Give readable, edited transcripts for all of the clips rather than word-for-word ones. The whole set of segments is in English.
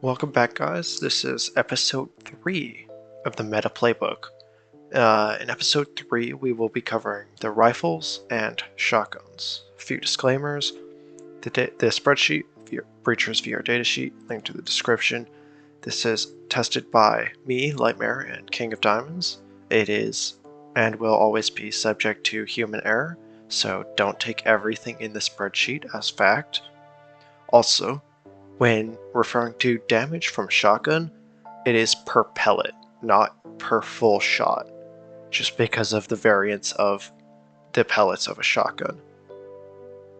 Welcome back, guys. This is episode 3 of the Meta Playbook. In episode 3, we will be covering the rifles and shotguns. A few disclaimers. The spreadsheet, Breacher's VR Datasheet, linked to the description. This is tested by me, Lightmare, and King of Diamonds. It is and will always be subject to human error, so don't take everything in the spreadsheet as fact. Also, when referring to damage from shotgun, it is per pellet, not per full shot, just because of the variance of the pellets of a shotgun.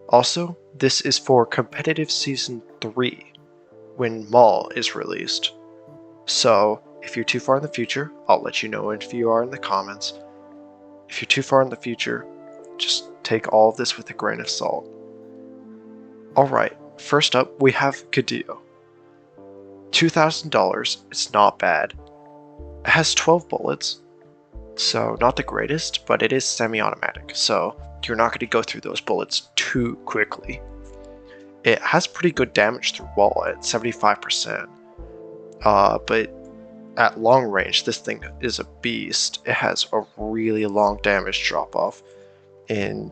Also, this is for competitive season 3, when Maul is released. So, if you're too far in the future, I'll let you know if you are in the comments. If you're too far in the future, just take all of this with a grain of salt. Alright. First up, we have Cadillo. $2,000, it's not bad. It has 12 bullets, so not the greatest, but it is semi-automatic, so you're not going to go through those bullets too quickly. It has pretty good damage through wall at 75%, but at long range, this thing is a beast. It has a really long damage drop-off. In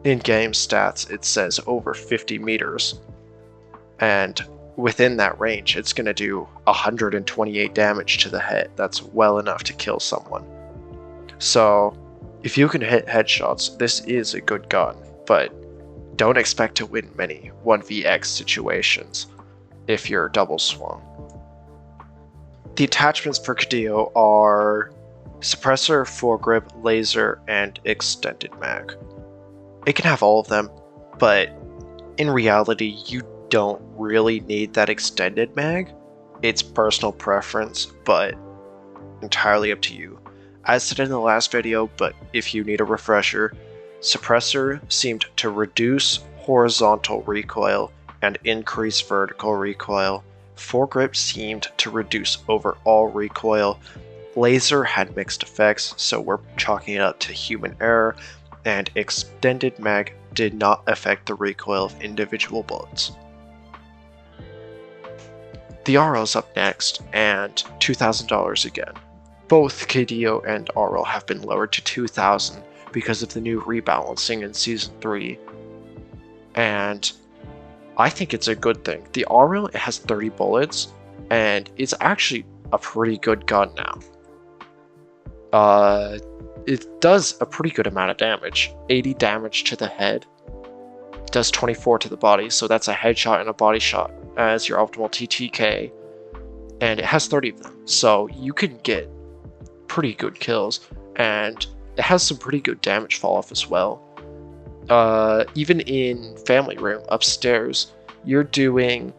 game stats, it says over 50 meters. And within that range, it's going to do 128 damage to the head. That's well enough to kill someone. So, if you can hit headshots, this is a good gun, but don't expect to win many 1vx situations if you're double swung. The attachments for Cadillo are suppressor, foregrip, laser, and extended mag. It can have all of them, but in reality, you don't really need that extended mag. It's personal preference, but entirely up to you. As said in the last video, but if you need a refresher, suppressor seemed to reduce horizontal recoil and increase vertical recoil. Foregrip seemed to reduce overall recoil. Laser had mixed effects, so we're chalking it up to human error, and extended mag did not affect the recoil of individual bullets. The Auril is up next, and $2,000 again. Both Cadillo and Auril have been lowered to $2,000 because of the new rebalancing in Season 3. And I think it's a good thing. The Auril, it has 30 bullets, and it's actually a pretty good gun now. It does a pretty good amount of damage. 80 damage to the head. It does 24 to the body, so that's a headshot and a body shot as your optimal TTK, and it has 30 of them, so you can get pretty good kills, and it has some pretty good damage fall off as well. Even in family room upstairs, you're doing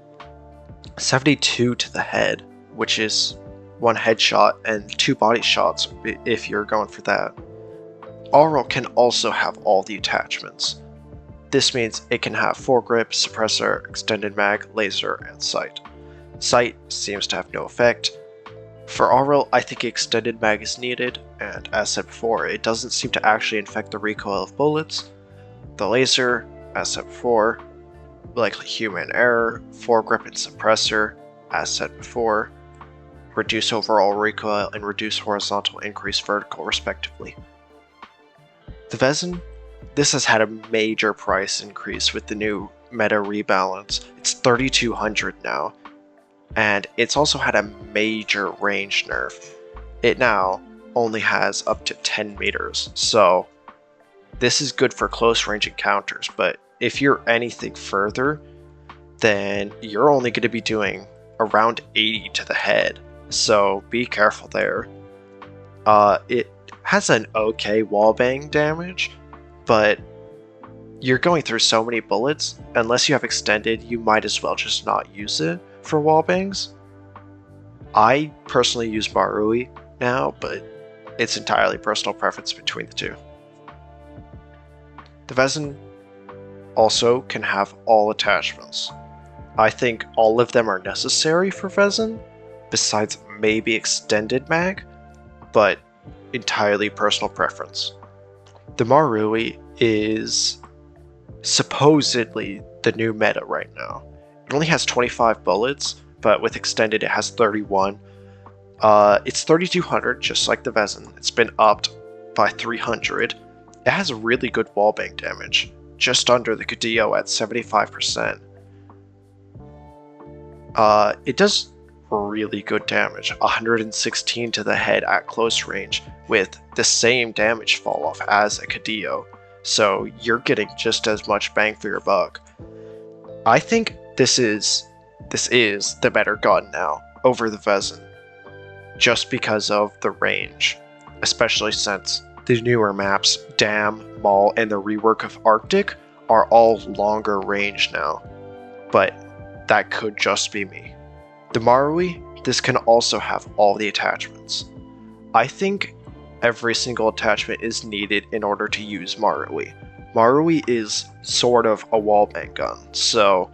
72 to the head, which is one headshot and 2 body shots if you're going for that. Auril can also have all the attachments. This means it can have foregrip, suppressor, extended mag, laser, and sight. Sight seems to have no effect. For Auril, I think extended mag is needed, and as said before, it doesn't seem to actually infect the recoil of bullets. The laser, as said before, likely human error, foregrip and suppressor, as said before, reduce overall recoil and reduce horizontal, increase vertical respectively. The Vezin, this has had a major price increase with the new meta rebalance. It's 3,200 now, and it's also had a major range nerf. It now only has up to 10 meters, so this is good for close range encounters, but if you're anything further, then you're only going to be doing around 80 to the head, so be careful there. It has an okay wallbang damage, but you're going through so many bullets, unless you have extended, you might as well just not use it for wallbangs. I personally use Marui now, but it's entirely personal preference between the two. The Vezin also can have all attachments. I think all of them are necessary for Vezin, besides maybe extended mag, but entirely personal preference. The Marui is supposedly the new meta right now. It only has 25 bullets, but with extended it has 31. It's 3200, just like the Vezin. It's been upped by 300. It has really good wallbang damage, just under the Cadillo at 75%. It does really good damage, 116 to the head at close range, with the same damage fall off as a Cadillo, so you're getting just as much bang for your buck. I think this is the better gun now over the Vezin, just because of the range, especially since the newer maps, Dam, Maul, and the rework of Arctic are all longer range now, but that could just be me. The Marui, this can also have all the attachments. I think every single attachment is needed in order to use Marui. Marui is sort of a wallbang gun, so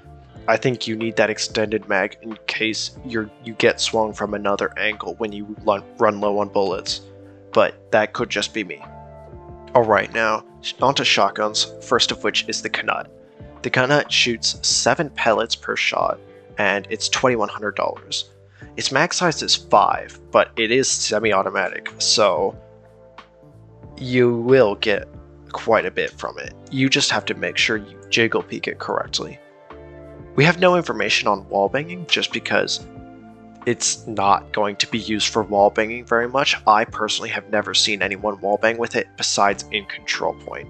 I think you need that extended mag in case you get swung from another angle when you run low on bullets, but that could just be me. Alright, now onto shotguns, first of which is the Cannut. The Cannut shoots 7 pellets per shot, and it's $2,100. Its mag size is 5, but it is semi-automatic, so you will get quite a bit from it. You just have to make sure you jiggle peek it correctly. We have no information on wallbanging just because it's not going to be used for wallbanging very much. I personally have never seen anyone wallbang with it besides in control point.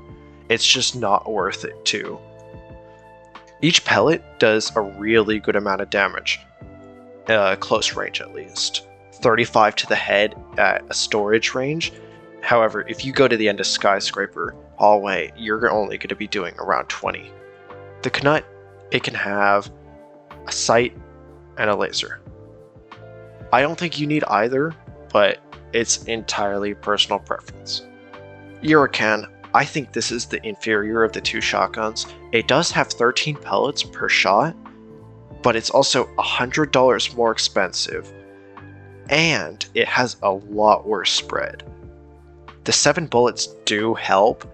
It's just not worth it too. Each pellet does a really good amount of damage, close range at least. 35 to the head at a storage range. However, if you go to the end of Skyscraper hallway, you're only going to be doing around 20. The Cannut, it can have a sight and a laser. I don't think you need either, but it's entirely personal preference. Urakan, I think this is the inferior of the two shotguns. It does have 13 pellets per shot, but it's also $100 more expensive, and it has a lot worse spread. The 7 bullets do help,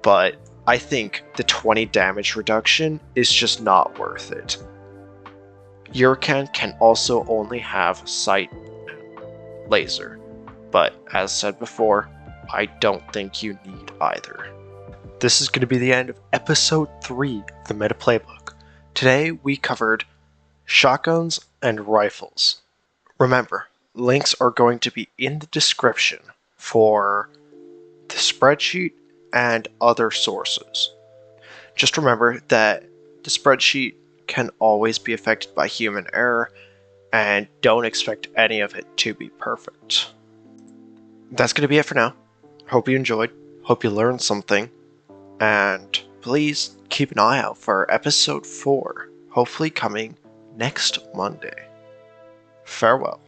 but I think the 20 damage reduction is just not worth it. Urakan can also only have sight and laser, but as said before, I don't think you need either. This is going to be the end of episode 3 of the Meta Playbook. Today we covered shotguns and rifles. Remember, links are going to be in the description for the spreadsheet and other sources. Just remember that the spreadsheet can always be affected by human error, and don't expect any of it to be perfect. That's going to be it for now. Hope you enjoyed, hope you learned something, and please keep an eye out for episode 4, hopefully coming next Monday. Farewell.